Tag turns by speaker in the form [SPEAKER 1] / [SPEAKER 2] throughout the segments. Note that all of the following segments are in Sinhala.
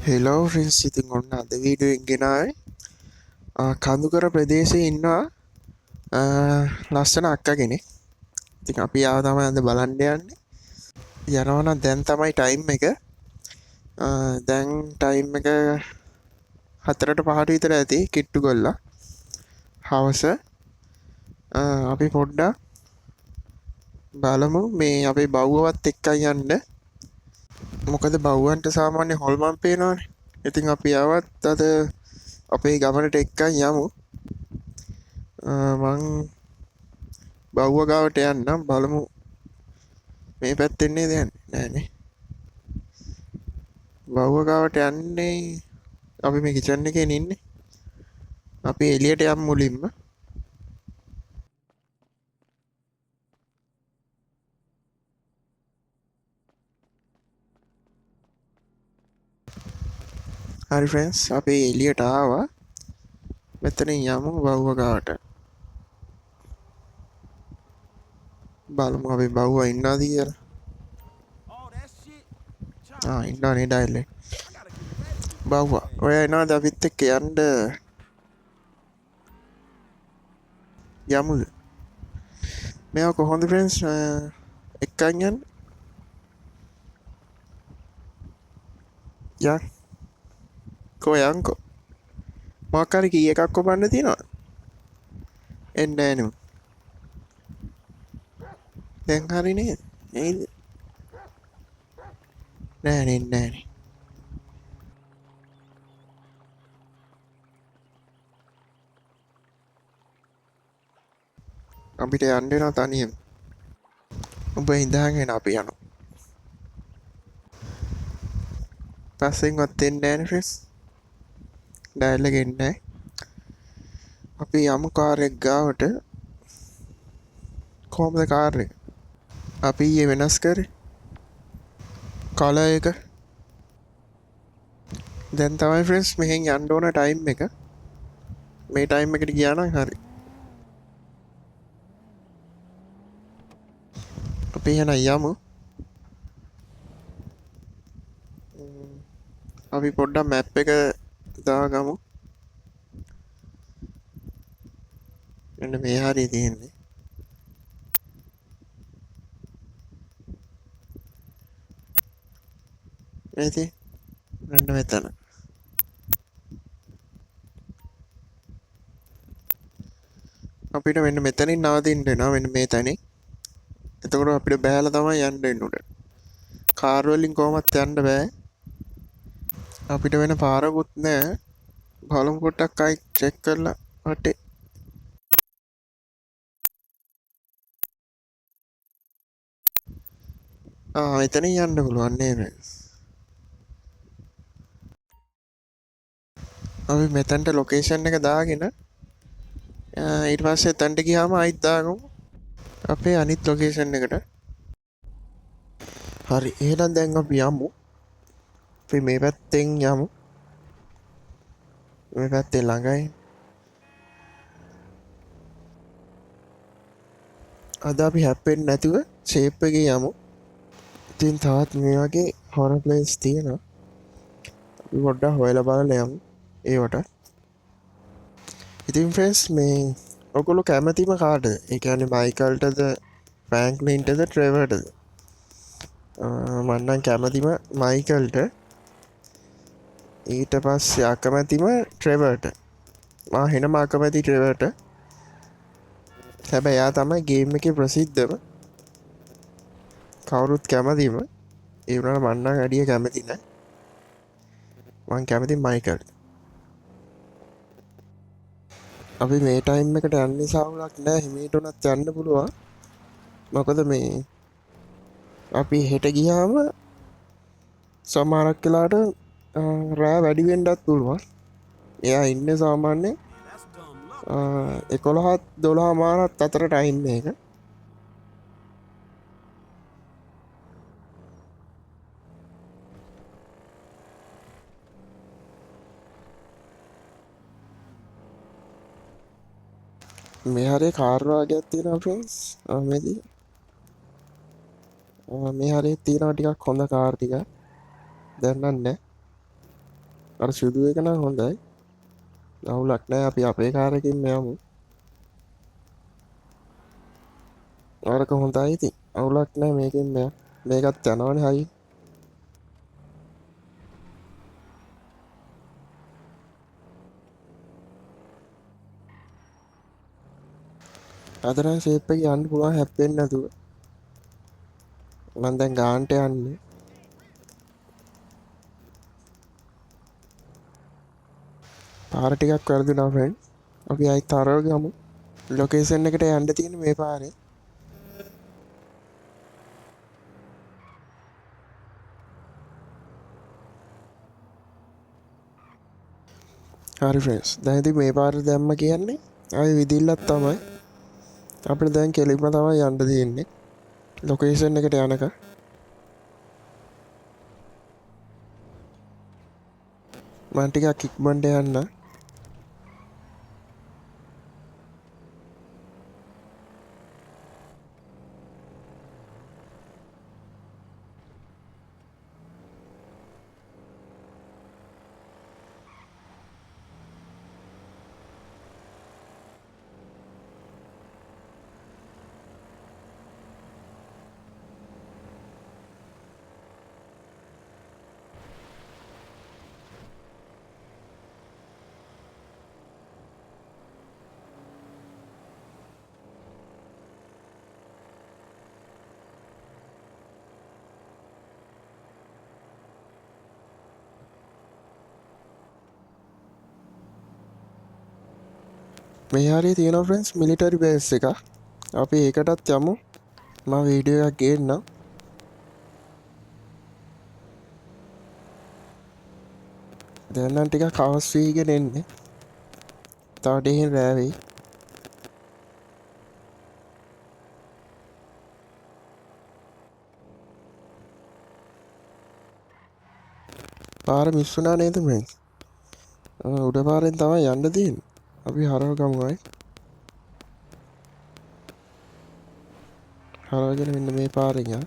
[SPEAKER 1] හෙලෝ ෆ්‍රෙන්ඩ්ස්, ඉතින් ඔන්න අද වීඩියෝ එක ගෙනාවේ කඳුකර ප්‍රදේශයේ ඉන්නවා ලස්සන අක්කා කෙනෙක්. ඉතින් අපි ආව තමයි අද බලන්න යන්නේ. යනවා නම් දැන් තමයි ටයිම් එක. දැන් ටයිම් එක 4ට 5ට විතර ඇති කිට්ටු ගොල්ලා. හවස අපි පොඩ්ඩක් බලමු මේ අපේ බව්වවත් එක්කයි යන්න. මොකද බව්වන්ට සාමාන්‍ය හොල්මන් පේනවනේ. ඉතින් අපි ආවත් අද අපේ ගමනට එක්කයි යමු. මං බව්ව ගාවට යන්නම් බලමු මේ පැත්තෙන්නේ දැන් නෑනේ බව්ව ගාවට යන්නේ අපි මේ කිචන් එකේ ඉන්නේ අපි එළියට යමු මුලින්ම හරි ෆ්‍රෙන්ඩ්ස් අපි එළියට ආවා මෙතනින් යමු බව්ව ගාවට බලමු අපි බව්ව ඉන්නවද කියලා ඉන්නවා නේද අයිලේ බව්ව ඔයා එනවද අපිත් එක්ක යන්න යමුද මේවා කොහොමද ෆ්‍රෙන්ඩ්ස් එක්කන් යන්න යා කොයන්කෝ මොකක් හරි කී එකක් කොපන්න තියෙනවා එන්න නෑනේ දැන් හරි නේද නේද නෑනේ අපිට යන්න වෙනවා තනියම ඔබ ඉඳහගෙන අපි යනවා පස්සෙන්වත් එන්නේ නෑනේ ෆ්‍රෙන්ඩ්ස් ඩයල් එක එන්නේ නෑ අපි යමු කාර් එක ගාවට කොහමද කාර් එක අපි ඊයේ වෙනස් කරේ කලර් එක දැන් තමයි ෆ්‍රෙන්ඩ්ස් මෙහෙන් යන්න ඕන ටයිම් එක මේ ටයිම් එකට ගියා නම් හරි අපි එහෙනම් යමු අපි පොඩ්ඩක් මැප් එක දාගමු මෙන්න මේ හරිය තියෙන්නේ මේති මෙන්න මෙතන අපිට මෙන්න මෙතනින් නවතින්න වෙනවා මෙන්න මේ තැනින් එතකොට අපිට බෑලා තමයි යන්න වෙන්නේ උඩ කාර් වලින් කොහොමත් යන්න බෑ අපිට වෙන පාරකුත් නෑ බලමු පොඩ්ඩක් ආයි චෙක් කරලා වටේ එතනින් යන්න පුළුවන් නේද අපි මෙතනට ලොකේෂන් එක දාගෙන ඊට පස්සේ එතනට ගියාම ආයිත් දාගමු අපේ අනිත් ලොකේෂන් එකට හරි එහෙනම් දැන් අපි යමු අපි මේ පැත්තෙන් යමු මේ පැත්තේ ළඟයි අද අපි හැප්පෙන්නේ නැතුව ෂේප් එකේ යමු ඉතින් තවත් මේ වගේ හොරර් ප්ලේස් තියෙනවා අපි පොඩ්ඩක් හොයලා බලලා යමු ඒවට ඉතින් ෆ්‍රෙන්ඩ්ස් මේ ඔයගොල්ලෝ කැමතිම කාටද ඒ කියන්නේ මයිකල්ටද ෆ්‍රැන්ක්ලින්ටද ට්‍රෙවර්ටද මම නම් කැමතිම මයිකල්ට ඊට පස්සේ අකමැතිම ට්‍රෙවර්ට මා හෙනම අකමැති ට්‍රෙවර්ට හැබැයි එයා තමයි ගේම් එකේ ප්‍රසිද්ධම කවුරුත් කැමතිම ඒ වුණාට මම නම් වැඩිය කැමති නෑ මම කැමති මයිකල් අපි මේ ටයිම් එකට යන්නේ සාවුලක් නෑ හිමීට උනත් යන්න පුළුවන් මොකද මේ අපි හෙට ගියාම සමහරක් වෙලාවට රෑ වැඩි වෙන්නත් පුළුවන් එයා ඉන්නේ සාමාන්‍ය 11-12 මාරත් අතර ටයිම් එක මේ හරිය කාර් වගේක් තියෙනවා ෆ්‍රෙන්ඩ්ස් මේදී මේ හරිය තියෙනවා ටිකක් හොඳ කාර් ටික දැන් නෑ අර සුදු එක නම් හොඳයි. අවුලක් නැහැ. අපි අපේ කාර් එකකින් යමු. අරක හොඳයි ඉතින්. අවුලක් නැහැ මේකෙන් මෙයා. මේකත් යනවනේ හයි. අද නම් ෂේප් එක යන්න පුළුවන් හැප්පෙන්නේ නැතුව. මම දැන් ගාන්ට යන්නේ. පාර ටිකක් වැරදුනා ෆ්‍රෙන්ඩ්. අපි ආයි තරව ගමු. ලොකේෂන් එකට යන්න තියෙන මේ පාරේ. හරි ෆ්‍රෙන්ඩ්ස්. දැන් ඉතින් මේ පාරේ දැම්ම කියන්නේ ආයි විදිල්ලක් තමයි. අපිට දැන් කෙලින්ම තමයි යන්න තියෙන්නේ. ලොකේෂන් එකට යනකම්. මම ටිකක් ඉක්මනට යන්න. මේ හරිය තියෙනවා ෆ්‍රෙන්ඩ්ස් මිලිටරි බේස් එක. අපි ඒකටත් යමු. මම වීඩියෝ එකක් ගේන්නම්. දැන් නම් ටිකක් හවස් වීගෙන එන්නේ. තව ටිකකින් රෑ වෙයි. පාර මිස් වුණා නේද ෆ්‍රෙන්ඩ්ස්? උඩ පාරෙන් තමයි යන්න තියෙන්නේ. අපි හරව ගමු අය. හරවගෙන මෙන්න මේ පාරෙන් යන්න.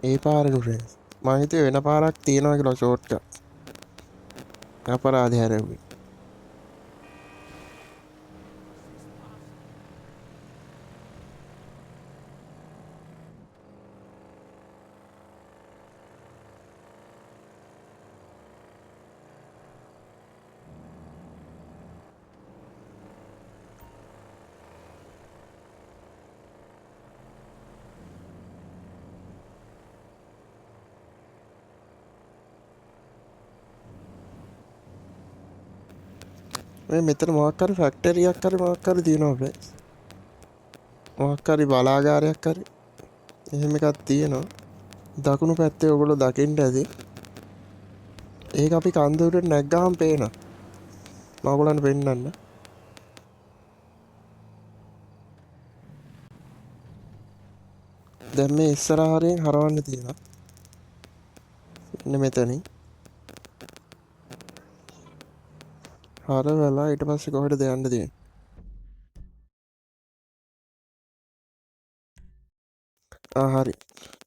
[SPEAKER 1] ඒ පාරෙන් ෆ්‍රෙන්ඩ්ස්. මම හිතුවේ වෙන පාරක් තියෙනවා කියලා ෂෝට් එකක්. අපරාධය හැරෙව්වේ. මේ මෙතන මොකක් හරි ෆැක්ටරියක් හරි මොකක් හරි තියෙනවා ෆ්‍රෙන්ඩ්ස්. මොකක් හරි බලාගාරයක් හරි එහෙම එකක් තියෙනවා. දකුණු පැත්තේ ඔයගොල්ලෝ දකින්න ඇති. ඒක අපි කන්දේට නැග්ගාම පේනවා. මම ඔයගොල්ලන්ට පෙන්නන්න. දැන් මේ ඉස්සරහින් හරවන්න තියෙනවා. මෙන්න මෙතනින්. හරවලා ඊට පස්සේ කොහෙටද යන්න තියෙන්නේ? හරි.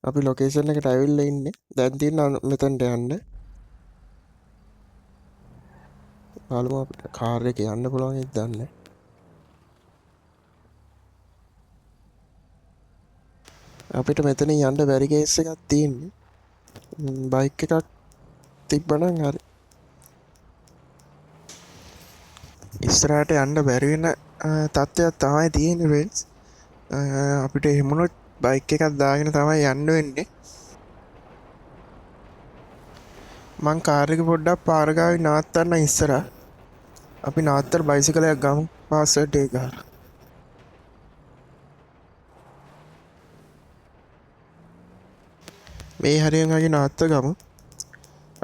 [SPEAKER 1] අපි ලොකේෂන් එකට ඇවිල්ලා ඉන්නේ. දැන් තියෙන මෙතනට යන්න. බලමු අපිට කාර් එකේ යන්න පුළුවන් එකද දන්නේ. අපිට මෙතනින් යන්න බැරි කේස් එකක් තියෙන්නේ. බයික් එකක් තිබ්බනම් හරි. ඉස්සරහට යන්න බැරි වෙන තත්ත්වයක් තමයි තියෙන්නේ ෆ්‍රෙන්ඩ්ස්. අපිට එහෙමනොත් බයික් එකක් දාගෙන තමයි යන්න වෙන්නේ. මං කාර් එක පොඩ්ඩක් පාර ගාවේ නවත්තන්න ඉස්සරහ. අපි නවත්තලා බයිසිකලයක් ගමු පාස්වර්ඩ් එක ගහලා. මේ හරියෙන් ආගේ නවත්ත ගමු.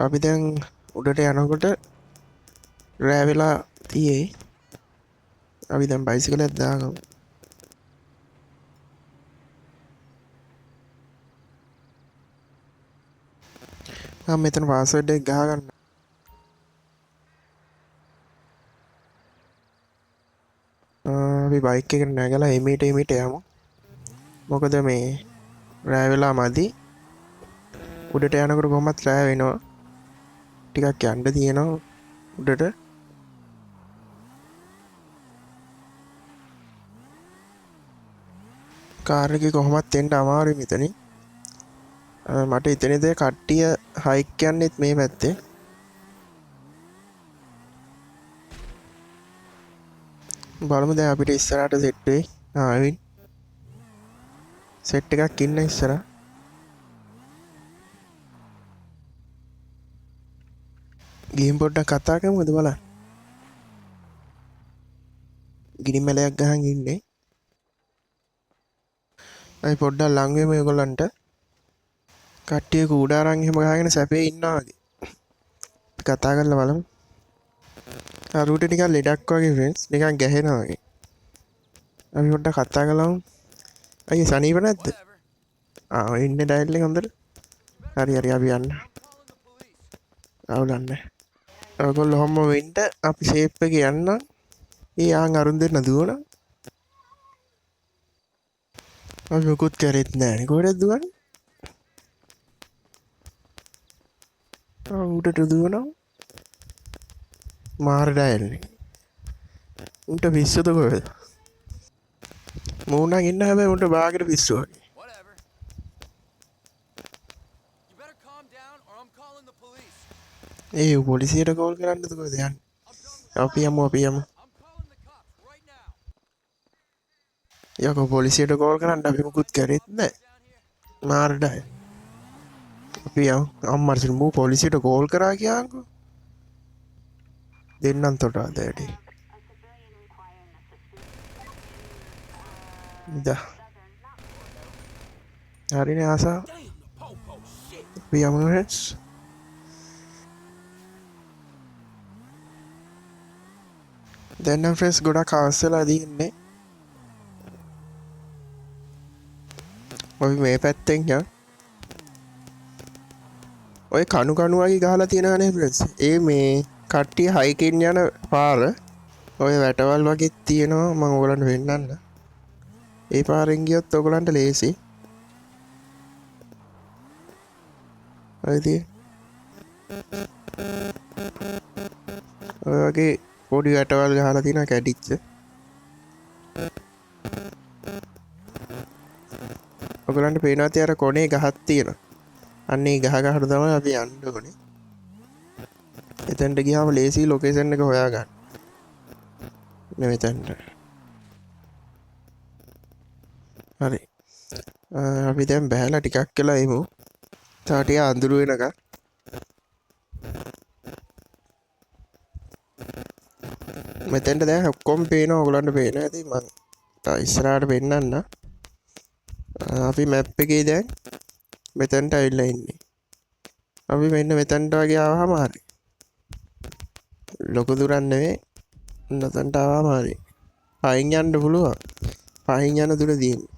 [SPEAKER 1] අපි දැන් උඩට යනකොට රෑ වෙලා තියෙයි. අපි දැන් බයිසිකලයක් දාගමු. මම මෙතන පාස්වර්ඩ් එක ගහගන්න. අපි බයික් එකට නැගලා එමීට යමු. මොකද මේ රෑ වෙලා මදි. උඩට යනකොට කොහොමත් රෑ වෙනවා. ටිකක් යන්න තියෙනවා උඩට. කාර් එකේ කොහොමත් එන්න අමාරුයි මෙතනින්. මට ඉතින් කට්ටිය හයික් යන්නෙත් මේ පැත්තේ. බලමු දැන් අපිට ඉස්සරහට සෙට් වෙයි. ආවින් සෙට් එකක් ඉන්න ඉස්සරහ. ගේම් පොඩ්ඩක් කතා කරමුද බලන්න. ගිනි මැලයක් ගහන් ඉන්නේ. අයි පොඩ්ඩක් ලං වෙමු ඒගොල්ලන්ට. කට්ටිය කූඩාරන් එහෙම ගහගෙන සැපේ ඉන්නවා වගේ. කතා කරලා බලමු. අරුට නිකන් ලෙඩක් වගේ ෆ්‍රෙන්ඩ්ස් නිකන් ගැහෙනවා වගේ. අපි පොඩ්ඩක් කතා කරලාමු. අයියේ සනීප නැද්ද? ඉන්නේ ඩයල් එක හොඳට. හරි අපි යන්න. අවුලන්නේ. ඔයගොල්ලෝ හැම වෙන්න අපි ෂේප් එකේ යන්න. ආන් අරුන් දෙන්න දුවන. අපි මොකුත් කරෙත් නැහැ. කොහෙද දුවන්නේ? උඩට දුවනවා. මාර ඩයල් එක. උන්ට පිස්සුද කොහෙද? මූණන් ඉන්න හැබැයි උන්ට බාගෙට පිස්සු වගේ. ඒ පොලිසියට කෝල් කරන්නද කොහෙද යන්නේ? අපි යමු. යකෝ පොලිසියට කෝල් කරන්න අපි මොකුත් කරෙත් නැහැ. මාර ඩයල්. අපි යමු. අම්මට මූ පොලිසියට කෝල් කරා කියන්කෝ. දෙන්නම් තොට අද වැඩි. ඉදා. හරිනේ ආසා. අපි යමු ෆ්‍රෙන්ඩ්ස්. දැන් නම් ෆ්‍රෙන්ඩ්ස් ගොඩක් අවශ්‍ය වෙලා දින්නේ. අපි මේ පැත්තෙන් යන්. ඔය කණු වගේ ගහලා තියෙනවනේ ෆ්‍රෙන්ඩ්ස්. ඒ මේ කට්ටිය හයිකින් යන පාර. ඔය වැටවල් වගේ තියෙනවා මම ඔයගලන්ට වෙන්නන්න. ඒ පාරෙන් ගියොත් ඔයගලන්ට ලේසි. හරිද? ඔය වගේ පොඩි වැටවල් ගහලා තියෙනවා කැඩිච්ච. ඔයගලන්ට පේනවාද අර කොනේ ගහක් තියෙනවා. අන්න ඒ ගහකට තමයි අපි යන්න ඕනේ. එතනට ගියාම ලේසි ලොකේෂන් එක හොයාගන්න. මෙතනට. හරි. අපි දැන් බහැලා ටිකක් වෙලා එමු. තාටිය අඳුර වෙනකන්. මෙතෙන්ට දැන් ඔක්කොම පේනවා ඔයගලන්ට පේනවා ඇති මම ඉස්සරහට පෙන්නන්න. අපි මැප් එකේ දැන් මෙතෙන්ට ඇවිල්ලා ඉන්නේ. අපි මෙන්න මෙතෙන්ට වගේ ආවම හරි. ලොකු දුරක් නෙවෙයි. මෙතෙන්ට ආවම හරි. පයින් යන්න පුළුවන්. පයින් යන දුර තියෙන්නේ.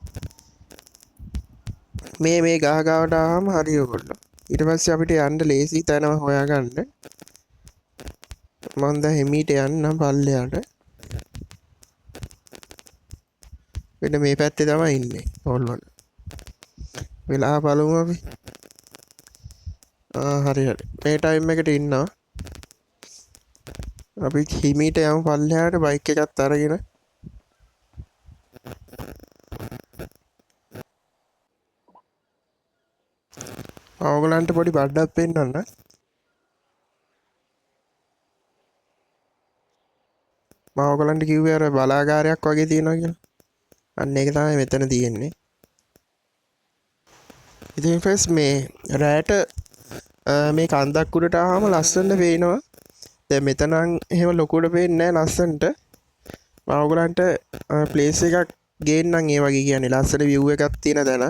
[SPEAKER 1] මේ ගහ ගාවට ආවම හරි ඔයගොල්ලෝ. ඊට පස්සේ අපිට යන්න ලේසි තැන හොයාගන්න. මම දැන් හිමීට යන්නම් පල්ලෙහාට. මෙන්න මේ පැත්තේ තමයි ඉන්නේ ඕල්වල. වෙලා බලමු අපි. හරි. මේ ටයිම් එකට ඉන්නවා. අපි හිමීට යමු පල්ලෙහාට බයික් එකත් අරගෙන. ඔයගලන්ට පොඩි බඩක් පෙන්නන්න. මම ඔයගලන්ට කිව්වේ අර බලාගාරයක් වගේ තියෙනවා කියලා. අන්න ඒක තමයි මෙතන තියෙන්නේ. ඉතින් ෆස් මේ රෑට මේ කන්දක් උඩට ආවම ලස්සනට පේනවා. දැන් මෙතන එහෙම ලොකුට පේන්නේ නැහැ ලස්සනට. මම ඔයගලන්ට ප්ලේස් එකක් ගේන්නම් ඒ වගේ කියන්නේ ලස්සන view එකක් තියෙන තැන.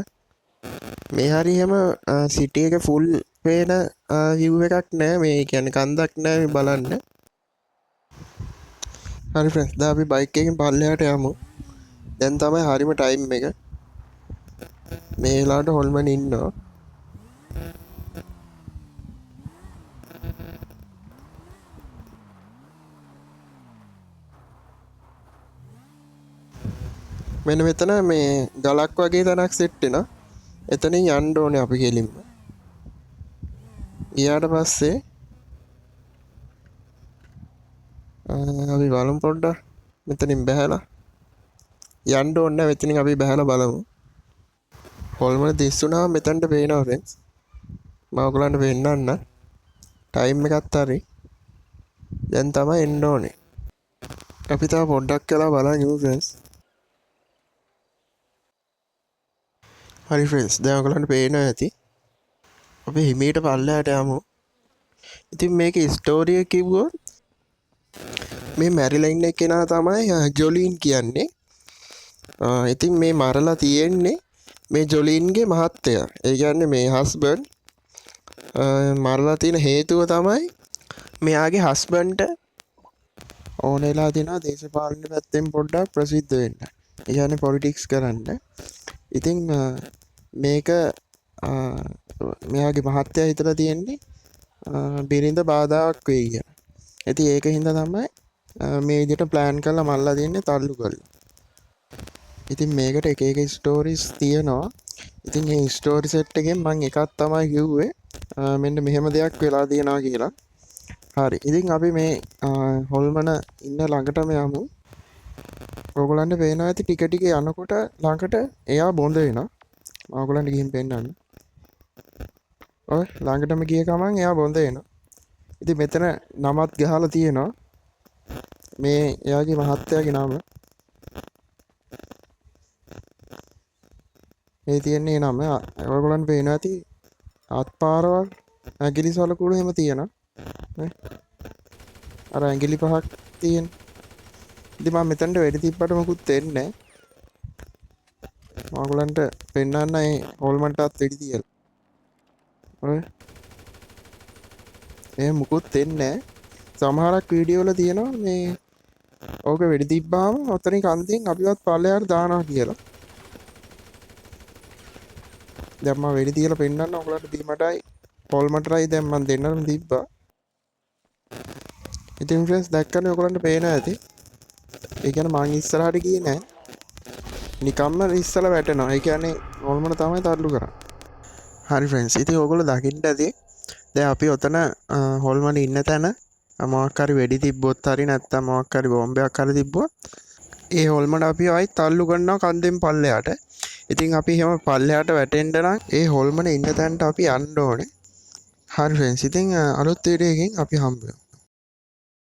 [SPEAKER 1] මේ හරිය එහෙම සිටි එක ෆුල් පේන view එකක් නෑ. මේ කියන්නේ කන්දක් නෑ මේ බලන්න. හරි ෆ්‍රෙන්ඩ්ස් දැන් අපි බයික් එකෙන් පල්ලෙහාට යමු. දැන් තමයි හරිම ටයිම් එක. මේ වෙලාවට හොල්මන් ඉන්නවා. මෙන්න මෙතන මේ ගලක් වගේ තැනක් සෙට් වෙනවා. එතනින් යන්න ඕනේ අපි කෙලින්ම. ගියාට පස්සේ අපි බලමු පොඩ්ඩක් මෙතනින් බහැලා යන්න ඕනේ. මෙතනින් අපි බහැලා බලමු. හොල්මන දිස්සුනා මෙතනට පේනවා ෆ්‍රෙන්ඩ්ස්. මම ඔයගලන්ට පෙන්නන්න. ටයිම් එකත් හරි. දැන් තමයි එන්න ඕනේ. අපි තා පොඩ්ඩක් කියලා බලමු ෆ්‍රෙන්ඩ්ස්. හරි ෆ්‍රෙන්ඩ්ස් දැන් ඔයගලන්ට පේනවා ඇති. අපි හිමීට පල්ලයට යමු. ඉතින් මේකේ ස්ටෝරිය කිව්වොත් මේ මැරිලා ඉන්න කෙනා තමයි ජොලින් කියන්නේ. ඉතින් මේ මරලා තියෙන්නේ මේ ජොලින්ගේ මහත්තයා. ඒ කියන්නේ මේ හස්බන්ඩ් මරලා තියෙන හේතුව තමයි මෙයාගේ හස්බන්ඩ්ට ඕනෙලා දෙනවා දේශපාලන පැත්තෙන් පොඩ්ඩක් ප්‍රසිද්ධ වෙන්න. ඒ කියන්නේ පොලිටික්ස් කරන්න. ඉතින් මේක මෙයාගේ මහත්තයා හිතලා තියෙන්නේ බිරිඳ බාධාවක් වෙයි කියලා. ඉතින් ඒක හින්දා තමයි මේ විදිහට ප්ලෑන් කරලා මල්ලා දෙන්නේ තල්ලු කරලා. ඉතින් මේකට එක එක ස්ටෝරිස් තියෙනවා. ඉතින් මේ ස්ටෝරි සෙට් එකෙන් මම එකක් තමයි කිව්වේ මෙන්න මෙහෙම දෙයක් වෙලා තියෙනවා කියලා. හරි. ඉතින් අපි මේ හොල්මන ඉන්න ළඟටම යමු. ඔයගොල්ලන්ට පේනවා ඇති ටික ටික යනකොට ළඟට එයා බොඳ වෙනවා. මම ඔයගොල්ලන්ට ගිහින් පෙන්නන්න. ඔය ළඟටම ගිය ගමන් එයා බොඳ වෙනවා. ඉතින් මෙතන නමත් ගහලා තියෙනවා. මේ එයාගේ මහත්තයාගේ නම. මේ තියෙන්නේ නම. ඔයගොල්ලන්ට පේනවා ඇති අත්පාරවල් ඇඟිලි සලකුණු එහෙම තියෙනවා. නේ? අර ඇඟිලි පහක් තියෙන. ඉතින් මම මෙතනට වෙඩි තිබ්බට මොකුත් වෙන්නේ නැහැ. මම ඔයගොල්ලන්ට පෙන්නන්න ඒ හොල්මන්ටත් වෙඩි තියලා. ඔය මුකුත් වෙන්නේ නැහැ. සමහරක් වීඩියෝ වල තියෙනවා මේ ඕක වෙඩි තිබ්බාම ඔතනින් කන්දෙන් අපිවත් පල්ලෙහාට දානවා කියලා. දැන් මම වෙඩි තියලා පෙන්නන්න ඔයගොල්ලන්ට බීමටයි හොල්මන්ටයි දැන් මම දෙන්නම තිබ්බා. ඉතින් ෆ්‍රෙන්ඩ්ස් දැක්කනේ ඔයගොල්ලන්ට පේනවා ඇති. ඒ කියන්නේ මං ඉස්සරහට ගියේ නෑ. නිකම්ම ඉස්සලා වැටෙනවා. ඒ කියන්නේ හොල්මන තමයි තල්ලු කරන්නේ. හරි ෆ්‍රෙන්ඩ්ස් ඉතින් ඔයගොල්ලෝ දකින්න ඇති. දැන් අපි ඔතන හොල්මන ඉන්න තැන මොකක් හරි වෙඩි තිබ්බොත් හරි නැත්නම් මොකක් හරි බෝම්බයක් හරි තිබ්බොත් ඒ හොල්මන අපි ආයි තල්ලු කරනවා කන්දෙන් පල්ලෙහාට. ඉතින් අපි එහෙම පල්ලෙහාට වැටෙන්න නම් ඒ හොල්මන ඉන්න තැනට අපි යන්න ඕනේ. හරි ෆ්‍රෙන්ඩ්ස් ඉතින් අලුත් වීඩියෝ එකකින් අපි හම්බ වෙමු.